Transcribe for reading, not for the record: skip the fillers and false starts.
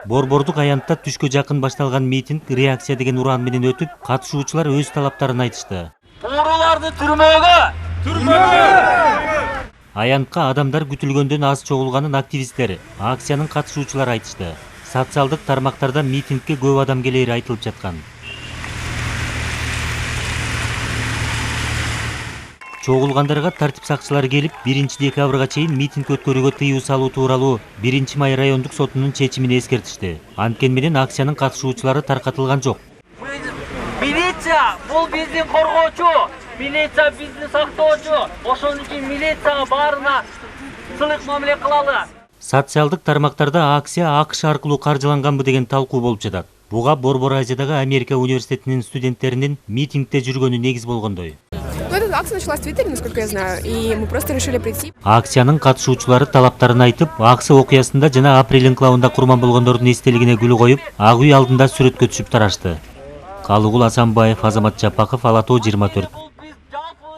Борбордук аянтта түшкө жакын башталган митинг реакция деген уран менен өтүп, катышуучулар өз талаптарын айтышты. Ууруларды түрмөгө! Аянтка адамдар күтүлгөндөн аз чогулганын активисттер, акциянын катышуучулары айтышты. Социалдык тармактарда митингге көп адам келери айтылып жаткан. Чогулгандарга тартип сакчылары келип, 1-декабрга чейин митинг өткөрүүгө тыюу салуу тууралуу 1-май райондук сотунун чечимин эскертишти. Анткени менен акциянын катышуучулары таркатылган жок. Милиция бул биздин коргоочу, милиция бизди сактоочу. Ошон үчүн милиция баарына сылык мамиле кылалы. Социалдык тармактарда акция АКШ аркылуу каржыланганбы деген талкуу болуп жатат. Буга Борбор Азиядагы Америка университетинин студенттеринин митингде жүргөнү негиз болгондой. Эта акция началась в Твиттере, насколько я знаю, и мы просто решили прийти. Акциянын катышуучулары талаптарын айтып, акция окуясында жана апрель инкылабында курман болгондордун эстелигине гүл коюп, ак үй алдында сүрөткө түшүп тарашты. Калыгул Асанбаев, Азамат Жапаков, Ала Тоо 24.